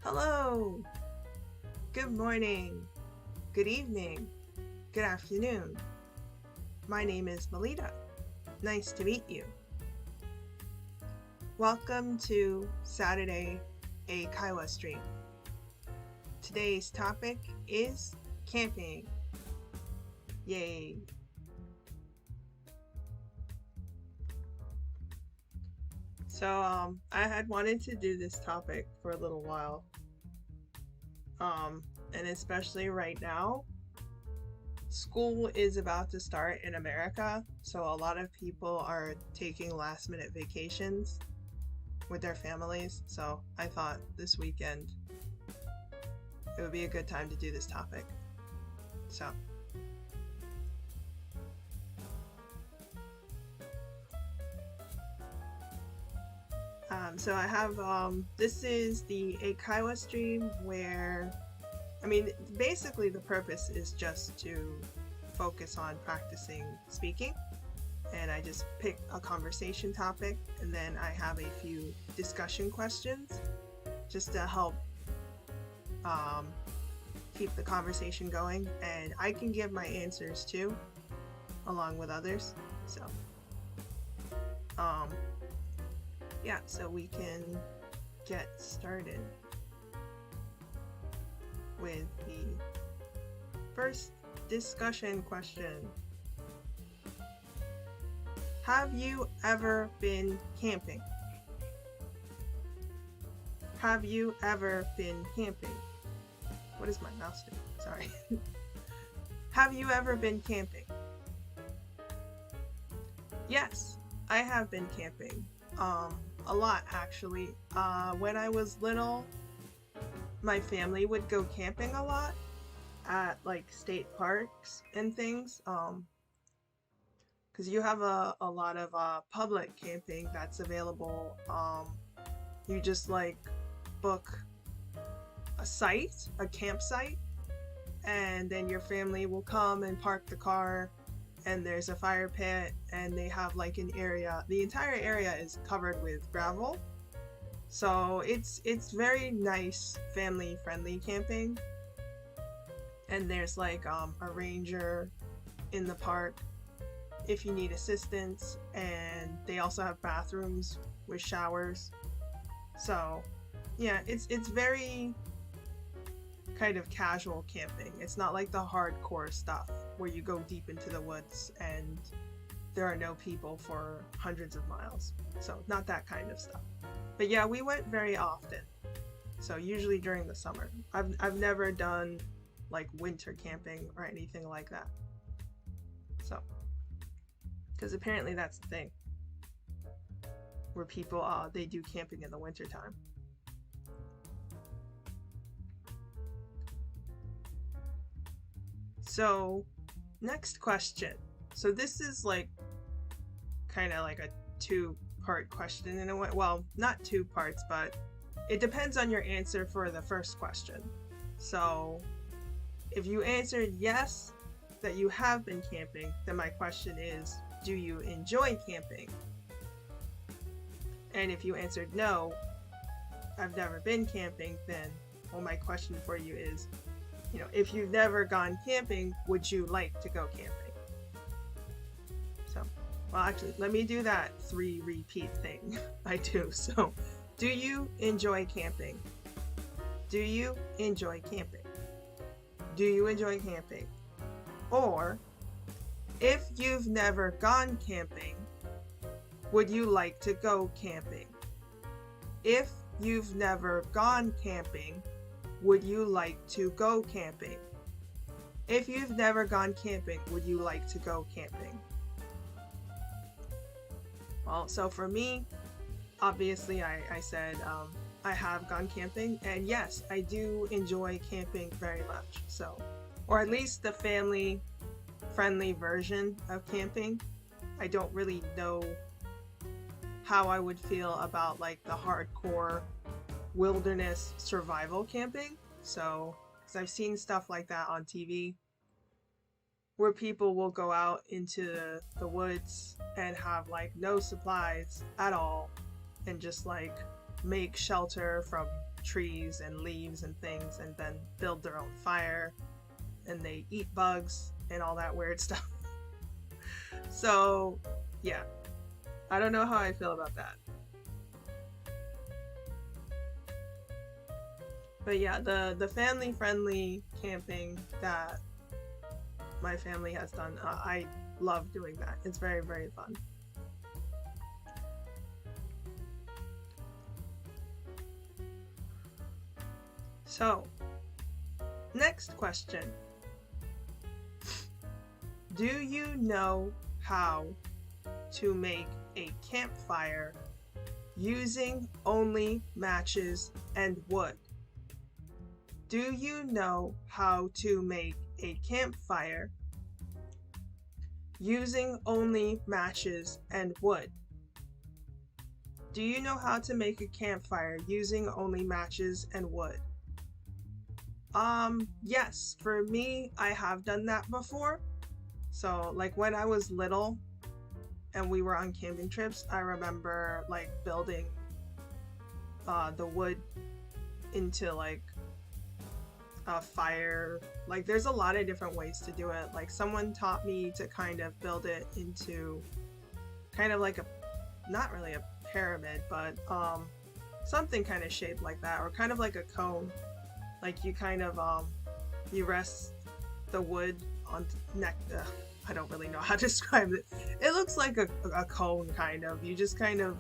Hello, good morning, good evening, good afternoon. My name is Melita. Nice to meet you. Welcome to Saturday Eikaiwa stream. Today's topic is camping. Yay! So I had wanted to do this topic for a little while. And especially right now, school is about to start in America, so a lot of people are taking last minute vacations with their families. So I thought this weekend it would be a good time to do this topic. So I have this is the Eikaiwa stream where basically the purpose is just to focus on practicing speaking, and I just pick a conversation topic and then I have a few discussion questions just to help keep the conversation going, and I can give my answers too along with others. So so we can get started with the first discussion question. Have you ever been camping? Have you ever been camping? What is my mouse doing? Sorry. Have you ever been camping? Yes, I have been camping. A lot actually. When I was little, my family would go camping a lot at like state parks and things. Because you have a lot of public camping that's available. You just like book a campsite, and then your family will come and park the car, and there's a fire pit, and they have like an area. The entire area is covered with gravel. So it's very nice family friendly camping. And there's like a ranger in the park if you need assistance, and they also have bathrooms with showers. So yeah, it's very kind of casual camping. It's not like the hardcore stuff where you go deep into the woods and there are no people for hundreds of miles. So not that kind of stuff. But yeah, we went very often. So usually during the summer. I've never done like winter camping or anything like that. So, because apparently that's the thing, where people they do camping in the winter time. So, next question. So this is like kind of like a two-part question in a way. Well, not two parts, but it depends on your answer for the first question. So if you answered yes, that you have been camping, then my question is, do you enjoy camping? And if you answered no, I've never been camping, then my question for you is, if you've never gone camping, would you like to go camping? So, well, actually, let me do that 3 repeat thing I do. So, do you enjoy camping? Do you enjoy camping? Do you enjoy camping? Or, if you've never gone camping, would you like to go camping? If you've never gone camping, would you like to go camping? If you've never gone camping, would you like to go camping? Well, so for me, obviously I said I have gone camping, and yes, I do enjoy camping very much. So, or at least the family friendly version of camping. I don't really know how I would feel about like the hardcore wilderness survival camping. So, because I've seen stuff like that on TV where people will go out into the woods and have like no supplies at all and just like make shelter from trees and leaves and things, and then build their own fire, and they eat bugs and all that weird stuff. So yeah, I don't know how I feel about that. But yeah, the family-friendly camping that my family has done, I love doing that. It's very, very fun. So, next question. Do you know how to make a campfire using only matches and wood? Do you know how to make a campfire using only matches and wood? Do you know how to make a campfire using only matches and wood? Yes, for me, I have done that before. So, like, when I was little and we were on camping trips, I remember, like, building the wood into, like, a fire. Like, there's a lot of different ways to do it. Like, someone taught me to kind of build it into kind of like a, not really a pyramid, but something kind of shaped like that, or kind of like a cone. Like, you kind of you rest the wood on I don't really know how to describe it. It looks like a cone, kind of. You just kind of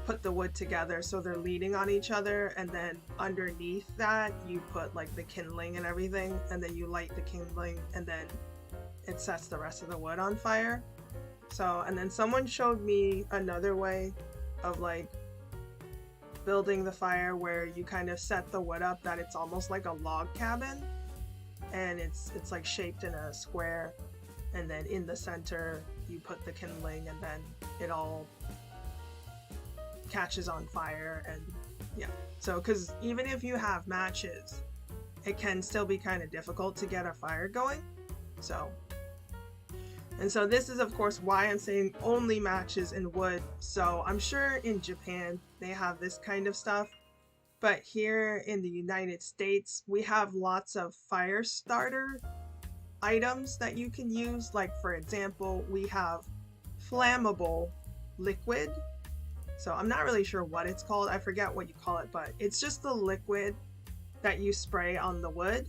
put the wood together so they're leaning on each other, and then underneath that you put like the kindling and everything, and then you light the kindling, and then it sets the rest of the wood on fire. So, and then someone showed me another way of like building the fire, where you kind of set the wood up that it's almost like a log cabin, and it's like shaped in a square, and then in the center you put the kindling, and then it all catches on fire. And yeah, so because even if you have matches, it can still be kind of difficult to get a fire going. So, and so this is of course why I'm saying only matches and wood. So I'm sure in Japan they have this kind of stuff, but here in the United States we have lots of fire starter items that you can use. Like, for example, we have flammable liquid. So I'm not really sure what it's called. I forget what you call it, but it's just the liquid that you spray on the wood,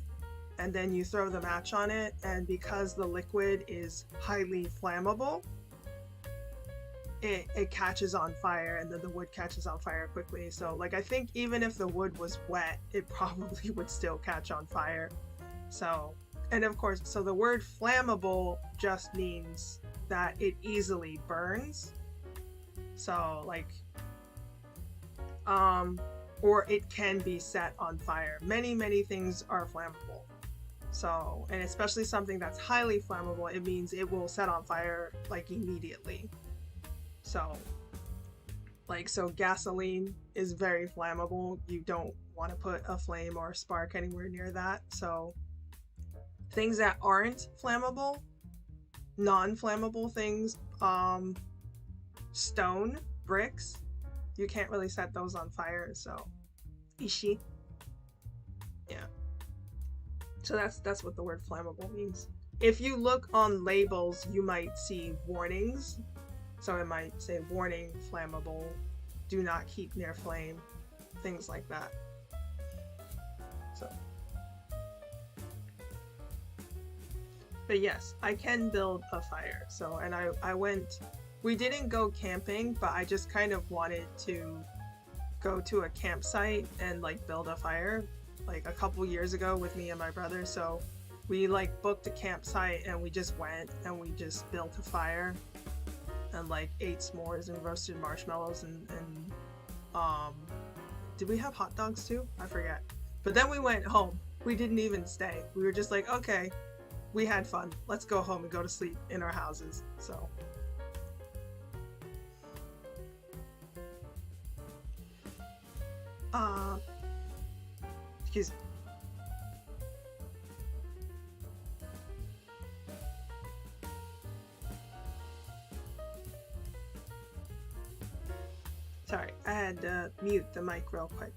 and then you throw the match on it, and because the liquid is highly flammable, it catches on fire, and then the wood catches on fire quickly. So, like, I think even if the wood was wet, it probably would still catch on fire. So, and of course, so the word flammable just means that it easily burns. So, like, or it can be set on fire. Many things are flammable. So, and especially something that's highly flammable, it means it will set on fire, like, immediately. So, like, so gasoline is very flammable. You don't want to put a flame or a spark anywhere near that. So, things that aren't flammable, non-flammable things, stone, bricks, you can't really set those on fire. So, ishi. Yeah. So that's what the word flammable means. If you look on labels, you might see warnings. So it might say warning, flammable, do not keep near flame, things like that. So, but yes, I can build a fire. So, and I went, we didn't go camping, but I just kind of wanted to go to a campsite and like build a fire, like a couple years ago with me and my brother. So we like booked a campsite and we just went and we just built a fire and like ate s'mores and roasted marshmallows and did we have hot dogs too? I forget. But then we went home. We didn't even stay. We were just like, okay, we had fun. Let's go home and go to sleep in our houses. So excuse me. Sorry, I had to mute the mic real quick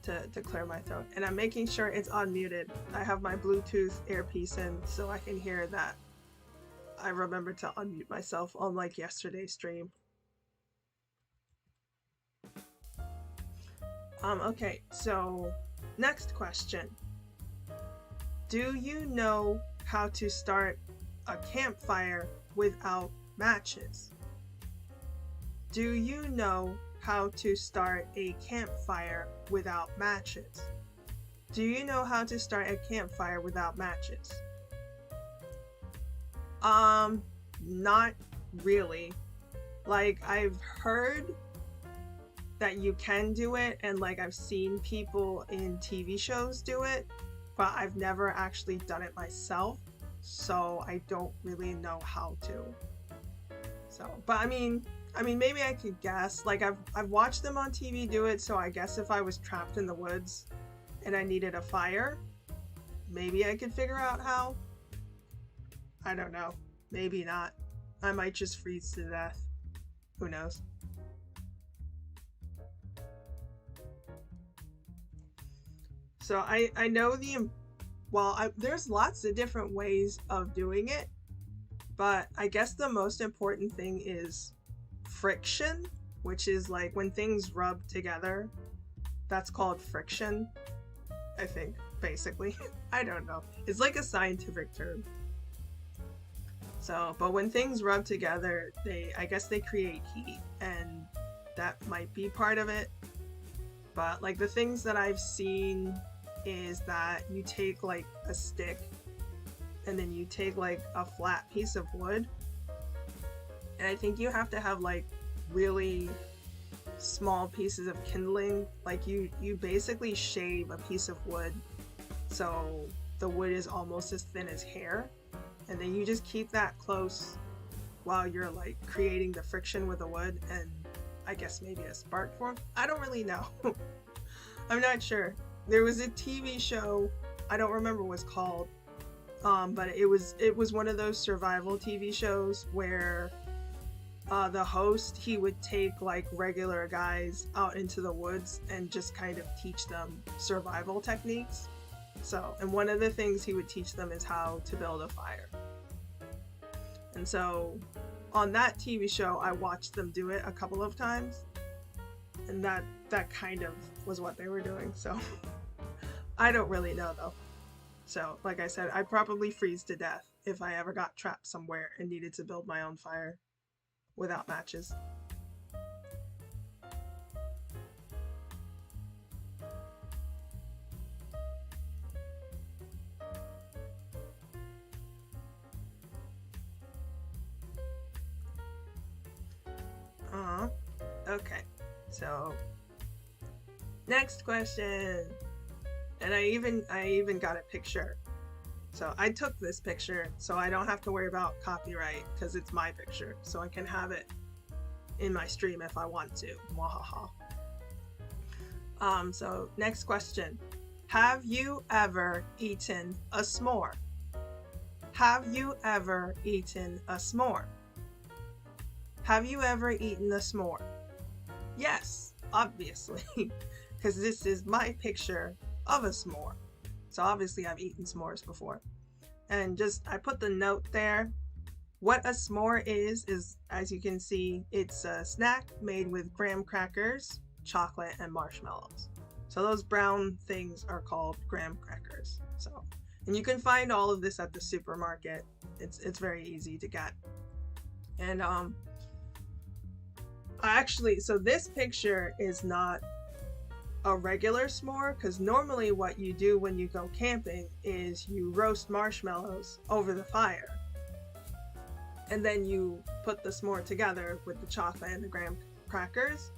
to clear my throat. And I'm making sure it's unmuted. I have my Bluetooth earpiece in so I can hear that. I remembered to unmute myself unlike yesterday's stream. Okay, so next question. Do you know how to start a campfire without matches? Do you know how to start a campfire without matches? Do you know how to start a campfire without matches? Not really. Like, I've heard that you can do it, and like I've seen people in TV shows do it, but I've never actually done it myself, so I don't really know how to. So, but I mean maybe I could guess. Like I've watched them on TV do it, so I guess if I was trapped in the woods and I needed a fire, maybe I could figure out how. I don't know. Maybe not. I might just freeze to death. Who knows? So I know there's lots of different ways of doing it, but I guess the most important thing is friction, which is like when things rub together. That's called friction, I think, basically. I don't know. It's like a scientific term. So, but when things rub together, I guess they create heat, and that might be part of it. But like the things that I've seen is that you take like a stick and then you take like a flat piece of wood, and I think you have to have like really small pieces of kindling. Like you basically shave a piece of wood so the wood is almost as thin as hair, and then you just keep that close while you're like creating the friction with the wood, and I guess maybe a spark forms. I don't really know. I'm not sure. There was a TV show, I don't remember what it's called, but it was one of those survival TV shows where the host, he would take like regular guys out into the woods and just kind of teach them survival techniques. So, and one of the things he would teach them is how to build a fire. And so on that TV show, I watched them do it a couple of times, and that kind of was what they were doing. So I don't really know though. So like I said, I'd probably freeze to death if I ever got trapped somewhere and needed to build my own fire without matches. Okay, so next question. And I even got a picture. So I took this picture so I don't have to worry about copyright because it's my picture, so I can have it in my stream if I want to. Mwahaha. So next question. Have you ever eaten a s'more? Have you ever eaten a s'more? Have you ever eaten a s'more? Yes, obviously, because this is my picture of a s'more. So obviously I've eaten s'mores before. And I put the note there. What a s'more is, as you can see, it's a snack made with graham crackers, chocolate, and marshmallows. So those brown things are called graham crackers. So, and you can find all of this at the supermarket. It's very easy to get. And actually, so this picture is not a regular s'more, because normally what you do when you go camping is you roast marshmallows over the fire, and then you put the s'more together with the chocolate and the graham crackers.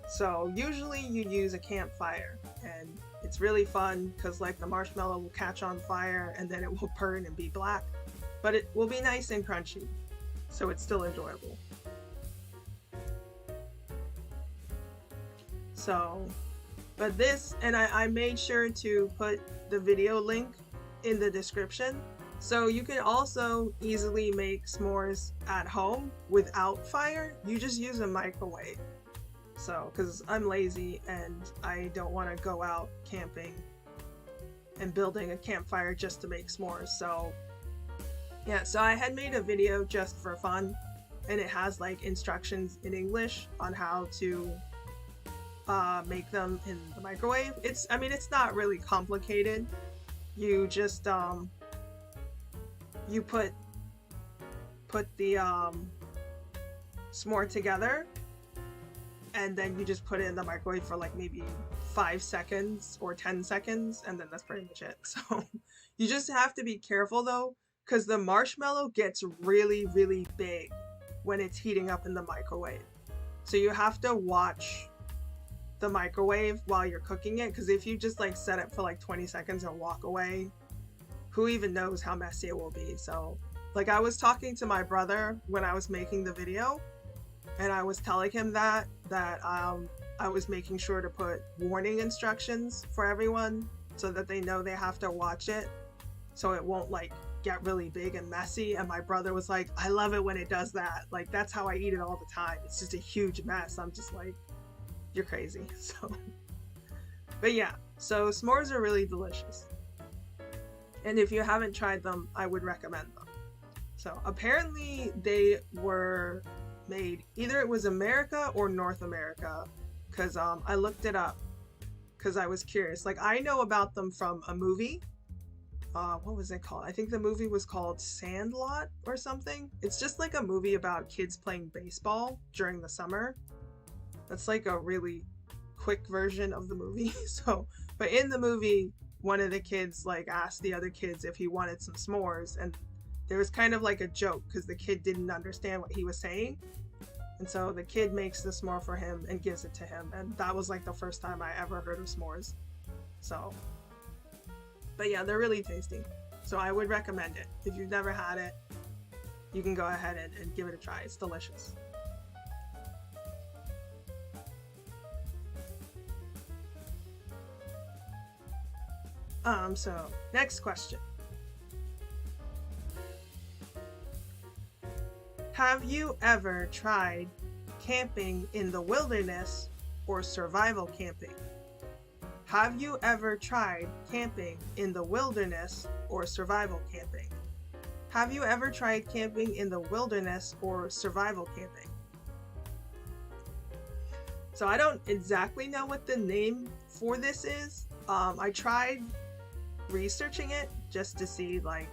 So usually you use a campfire, and it's really fun because like the marshmallow will catch on fire and then it will burn and be black, but it will be nice and crunchy, so it's still enjoyable. So, but this, and I made sure to put the video link in the description So you can also easily make s'mores at home without fire. You just use a microwave. So, because I'm lazy and I don't want to go out camping and building a campfire just to make s'mores. So yeah, so I had made a video just for fun, and it has like instructions in English on how to make them in the microwave. It's not really complicated. You just you put the s'more together, and then you just put it in the microwave for like maybe 5 seconds or 10 seconds, and then that's pretty much it. So you just have to be careful though, because the marshmallow gets really, really big when it's heating up in the microwave. So you have to watch the microwave while you're cooking it, because if you just like set it for like 20 seconds and walk away, who even knows how messy it will be. So like I was talking to my brother when I was making the video, and I was telling him that I was making sure to put warning instructions for everyone so that they know they have to watch it so it won't like get really big and messy. And my brother was like, I love it when it does that. Like that's how I eat it all the time. It's just a huge mess. I'm just like, you're crazy. So but yeah, so s'mores are really delicious, and if you haven't tried them, I would recommend them. So apparently they were made, either it was America or North America, because I looked it up because I was curious. Like I know about them from a movie. What was it called? I think the movie was called Sandlot or something. It's just like a movie about kids playing baseball during the summer. That's like a really quick version of the movie. So, but in the movie, one of the kids like asked the other kids if he wanted some s'mores, and there was kind of like a joke because the kid didn't understand what he was saying. And so the kid makes the s'more for him and gives it to him. And that was like the first time I ever heard of s'mores. So, but yeah, they're really tasty. So I would recommend it. If you've never had it, you can go ahead and give it a try. It's delicious. So next question. Have you ever tried camping in the wilderness or survival camping? Have you ever tried camping in the wilderness or survival camping? Have you ever tried camping in the wilderness or survival camping? So I don't exactly know what the name for this is. I tried researching it just to see like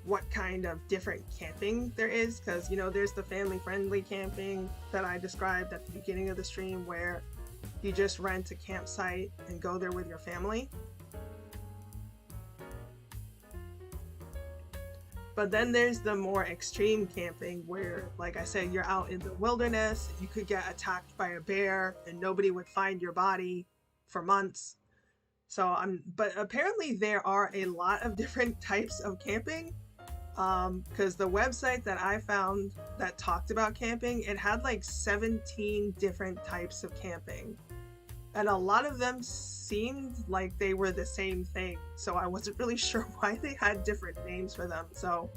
what kind of different camping there is, because you know there's the family-friendly camping that I described at the beginning of the stream, where you just rent a campsite and go there with your family. But then there's the more extreme camping where, like I said, you're out in the wilderness, you could get attacked by a bear and nobody would find your body for months. So but apparently there are a lot of different types of camping, because the website that I found that talked about camping, it had like 17 different types of camping, and a lot of them seemed like they were the same thing, so I wasn't really sure why they had different names for them. So,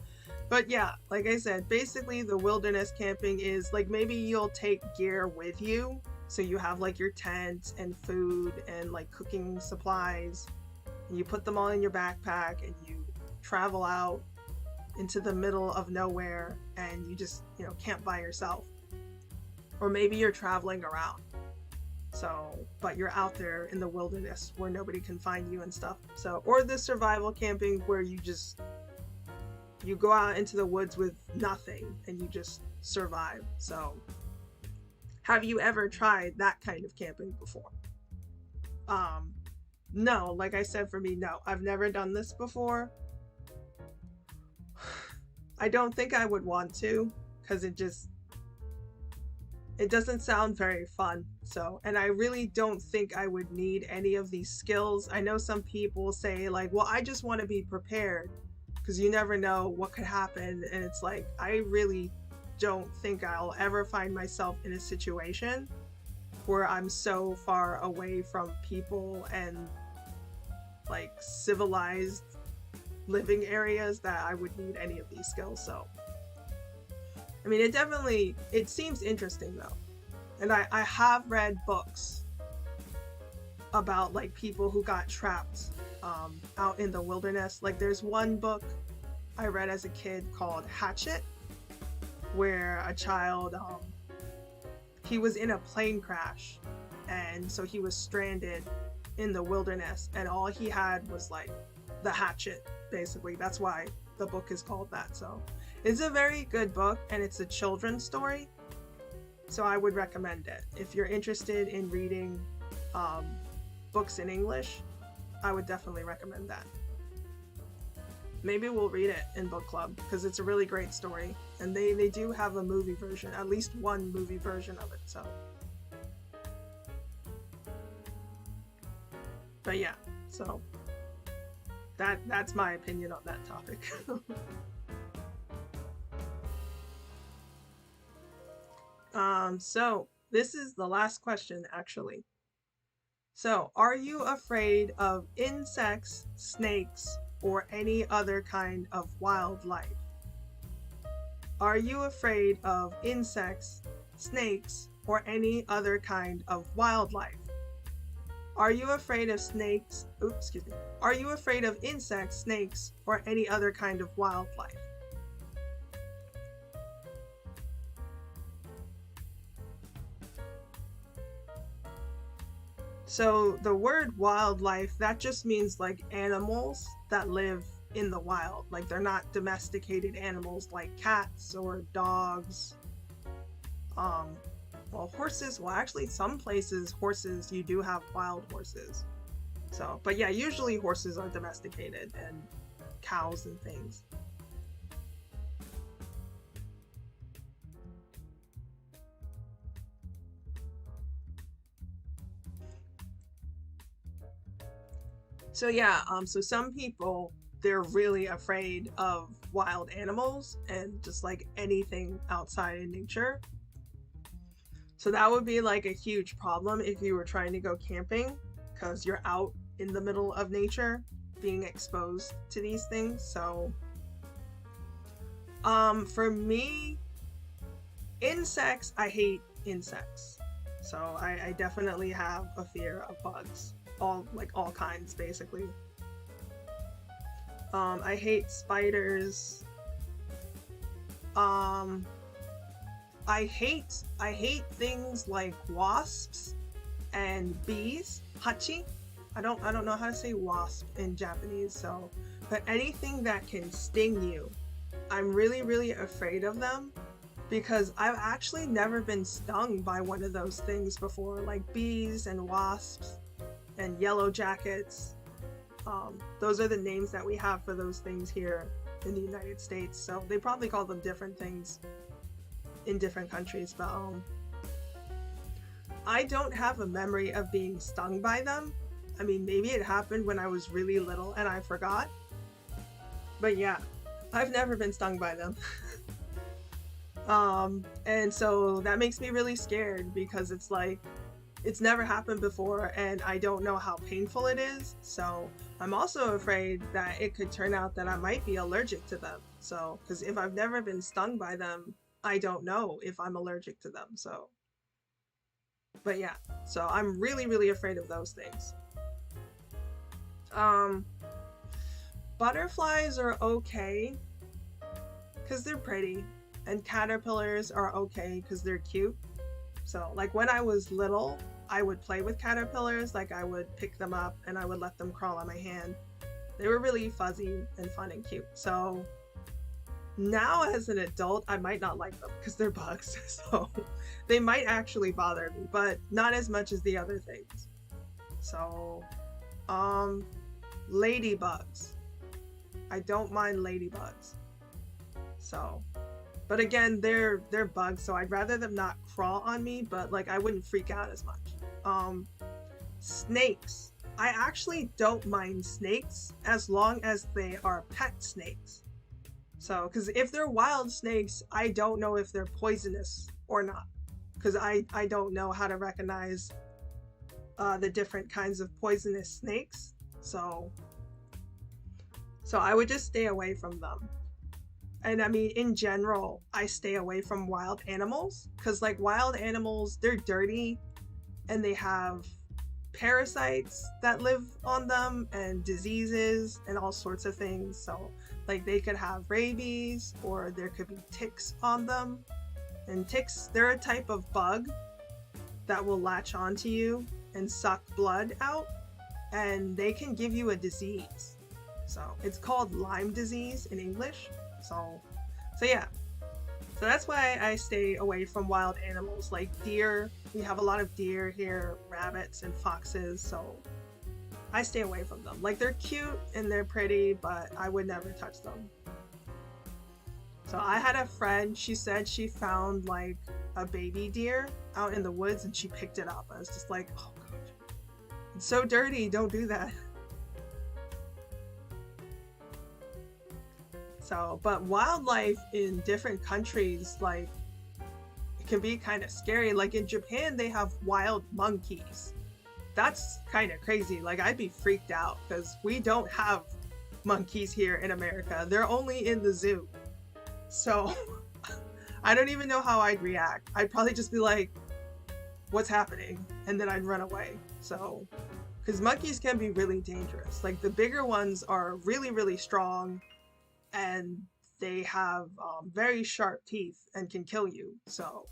but yeah, like I said, basically the wilderness camping is like maybe you'll take gear with you. So you have like your tent and food and like cooking supplies, and you put them all in your backpack and you travel out into the middle of nowhere and you just, you know, camp by yourself. Or maybe you're traveling around. So, but you're out there in the wilderness where nobody can find you and stuff. So, or the survival camping where you go out into the woods with nothing and you just survive. So, have you ever tried that kind of camping before? No, like I said, for me, no. I've never done this before. I don't think I would want to, because it doesn't sound very fun. So, and I really don't think I would need any of these skills. I know some people say like, well, I just want to be prepared because you never know what could happen. And it's like, I really don't think I'll ever find myself in a situation where I'm so far away from people and like civilized living areas that I would need any of these skills. So I mean, it seems interesting though. And I have read books about like people who got trapped out in the wilderness. Like there's one book I read as a kid called Hatchet, where a child, he was in a plane crash, and so he was stranded in the wilderness, and all he had was like the hatchet, basically. That's why the book is called that. So it's a very good book, and it's a children's story, so I would recommend it. If you're interested in reading books in English, I would definitely recommend that. Maybe we'll read it in book club, because it's a really great story, and they do have a movie version, at least one movie version of it. So but yeah, so that's my opinion on that topic. So this is the last question, actually. So, are you afraid of insects, snakes, or any other kind of wildlife? Are you afraid of insects, snakes, or any other kind of wildlife? Are you afraid of snakes? Oops, excuse me. Are you afraid of insects, snakes, or any other kind of wildlife? So the word wildlife, that just means like animals that live in the wild. Like they're not domesticated animals like cats or dogs. Well, horses, well actually some places horses, you do have wild horses. So, but yeah, usually horses are domesticated, and cows and things. So yeah, so some people, they're really afraid of wild animals and just like anything outside in nature. So that would be like a huge problem if you were trying to go camping, because you're out in the middle of nature being exposed to these things. So for me, insects, I hate insects. So I definitely have a fear of bugs. All kinds, basically. I hate spiders. I hate things like wasps and bees. Hachi. I don't know how to say wasp in Japanese, so but anything that can sting you, I'm really afraid of them, because I've actually never been stung by one of those things before, like bees and wasps and yellow jackets. Those are the names that we have for those things here in the United States. So they probably call them different things in different countries, but I don't have a memory of being stung by them. I mean, maybe it happened when I was really little and I forgot. But yeah, I've never been stung by them. And so that makes me really scared, because it's like, it's never happened before and I don't know how painful it is. So I'm also afraid that it could turn out that I might be allergic to them. So, because if I've never been stung by them, I don't know if I'm allergic to them. So, but yeah, so I'm really afraid of those things. Butterflies are okay because they're pretty, and caterpillars are okay because they're cute. So like when I was little, I would play with caterpillars. Like I would pick them up and I would let them crawl on my hand. They were really fuzzy and fun and cute. So now as an adult, I might not like them because they're bugs. So they might actually bother me, but not as much as the other things. So, ladybugs. I don't mind ladybugs. So, but again, they're bugs, so I'd rather them not crawl on me, but like I wouldn't freak out as much. Snakes. I actually don't mind snakes as long as they are pet snakes. So, because if they're wild snakes, I don't know if they're poisonous or not, because I don't know how to recognize the different kinds of poisonous snakes. So So I would just stay away from them. And I mean, in general, I stay away from wild animals because, like, wild animals, they're dirty and they have parasites that live on them and diseases and all sorts of things. So, like, they could have rabies or there could be ticks on them. And ticks, they're a type of bug that will latch onto you and suck blood out, and they can give you a disease. So it's called Lyme disease in English. So yeah. So that's why I stay away from wild animals like deer. We have a lot of deer here, rabbits and foxes, so I stay away from them. Like, they're cute and they're pretty, but I would never touch them. So I had a friend, she said she found like a baby deer out in the woods and she picked it up. I was just like, oh gosh, it's so dirty, don't do that. So, but wildlife in different countries, like, it can be kind of scary. Like in Japan, they have wild monkeys. That's kind of crazy. Like, I'd be freaked out because we don't have monkeys here in America. They're only in the zoo. So I don't even know how I'd react. I'd probably just be like, what's happening? And then I'd run away. So, because monkeys can be really dangerous. Like, the bigger ones are really, really strong and they have very sharp teeth and can kill you. So,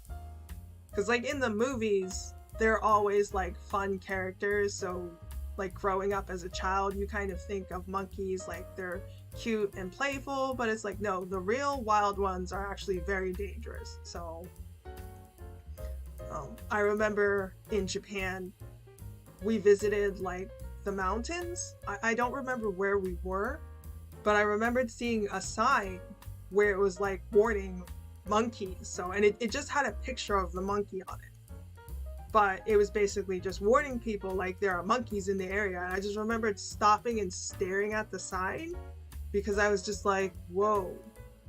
because like in the movies, they're always like fun characters. So like growing up as a child, you kind of think of monkeys like they're cute and playful, but it's like, no, the real wild ones are actually very dangerous. So I remember in Japan, we visited like the mountains. I don't remember where we were, but I remembered seeing a sign where it was like warning monkeys. So, and it just had a picture of the monkey on it, but it was basically just warning people like there are monkeys in the area. And I just remembered stopping and staring at the sign because I was just like, whoa,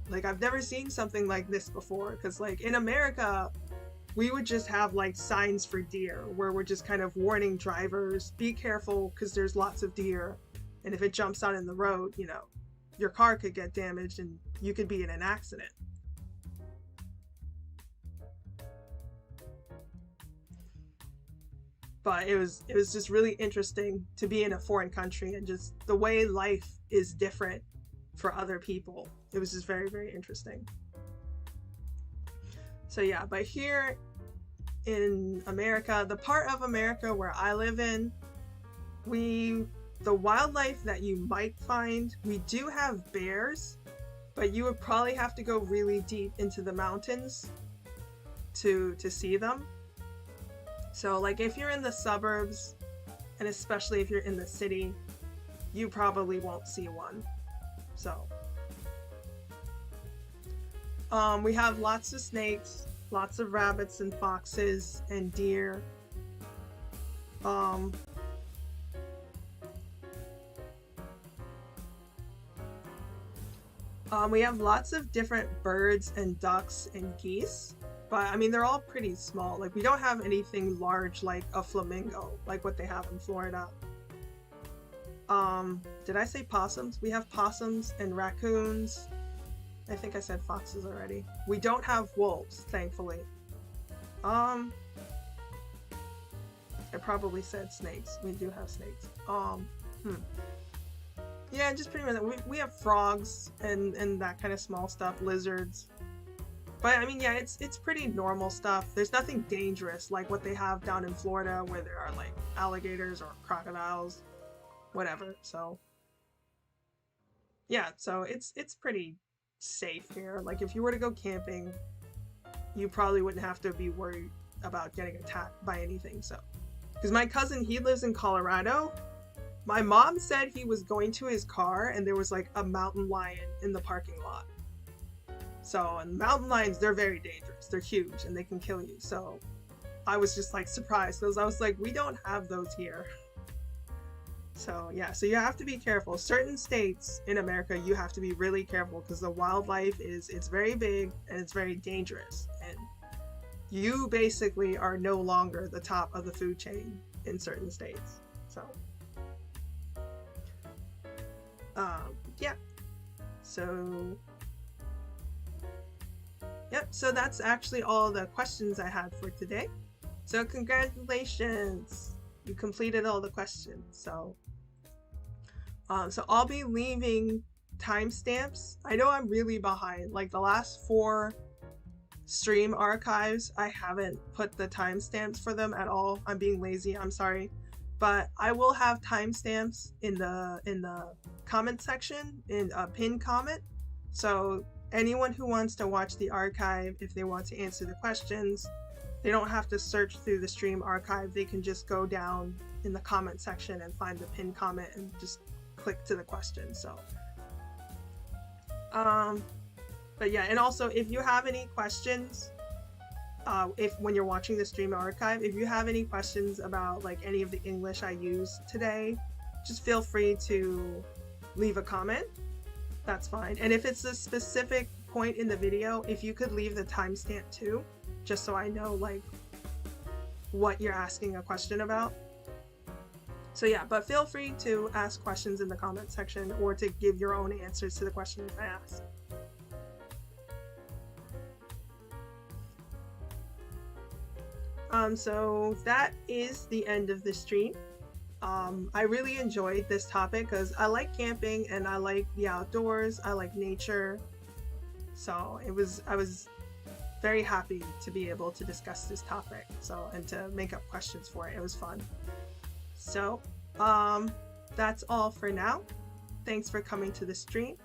like I've never seen something like this before. Because like in America, we would just have like signs for deer where we're just kind of warning drivers, be careful because there's lots of deer. And if it jumps out in the road, you know, your car could get damaged and you could be in an accident. But it was just really interesting to be in a foreign country and just the way life is different for other people. It was just very, very interesting. So yeah, but here in America, the part of America where I live in, the wildlife that you might find, we do have bears, but you would probably have to go really deep into the mountains to see them. So like if you're in the suburbs, and especially if you're in the city, you probably won't see one. So we have lots of snakes, lots of rabbits and foxes and deer. We have lots of different birds and ducks and geese, but I mean, they're all pretty small. Like, we don't have anything large like a flamingo, like what they have in Florida. Did I say possums? We have possums and raccoons. I think I said foxes already. We don't have wolves, thankfully. I probably said snakes. We do have snakes. Yeah, just pretty much. We have frogs and that kind of small stuff, lizards. But I mean, yeah, it's pretty normal stuff. There's nothing dangerous like what they have down in Florida where there are like alligators or crocodiles, whatever. So yeah, so it's pretty safe here. Like if you were to go camping, you probably wouldn't have to be worried about getting attacked by anything. So, because my cousin, he lives in Colorado. My mom said he was going to his car and there was like a mountain lion in the parking lot. So, and mountain lions, they're very dangerous. They're huge and they can kill you. So I was just like surprised because I was like, we don't have those here. So yeah, so you have to be careful. Certain states in America, you have to be really careful because the wildlife it's very big and it's very dangerous. And you basically are no longer the top of the food chain in certain states. So yeah, So, yep, so that's actually all the questions I had for today. So congratulations, you completed all the questions. So I'll be leaving timestamps. I know I'm really behind. Like the last 4 stream archives, I haven't put the timestamps for them at all. I'm being lazy, I'm sorry. But I will have timestamps in the comment section, in a pinned comment. So anyone who wants to watch the archive, if they want to answer the questions, they don't have to search through the stream archive. They can just go down in the comment section and find the pinned comment and just click to the question. So but yeah, and also if you have any questions, if when you're watching the stream archive, if you have any questions about like any of the English I used today, just feel free to leave a comment. That's fine. And if it's a specific point in the video, if you could leave the timestamp too, just so I know like what you're asking a question about. So yeah, but feel free to ask questions in the comment section or to give your own answers to the questions I ask. So that is the end of the stream. I really enjoyed this topic because I like camping and I like the outdoors. I like nature. So I was very happy to be able to discuss this topic. So, and to make up questions for it. It was fun. So, that's all for now. Thanks for coming to the stream.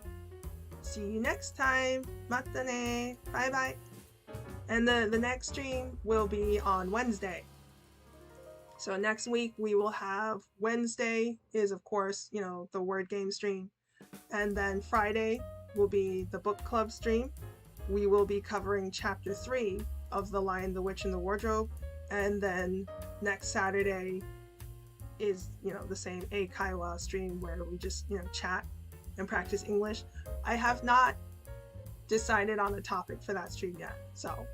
See you next time. Mata ne. Bye bye. And the next stream will be on Wednesday. So next week we will have Wednesday is of course, you know, the word game stream. And then Friday will be the book club stream. We will be covering chapter 3 of The Lion, the Witch, and the Wardrobe. And then next Saturday is, you know, the same Eikaiwa stream where we just, you know, chat and practice English. I have not decided on a topic for that stream yet. So,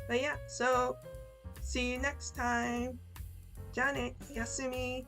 but yeah, so see you next time. じゃあね、やすみ。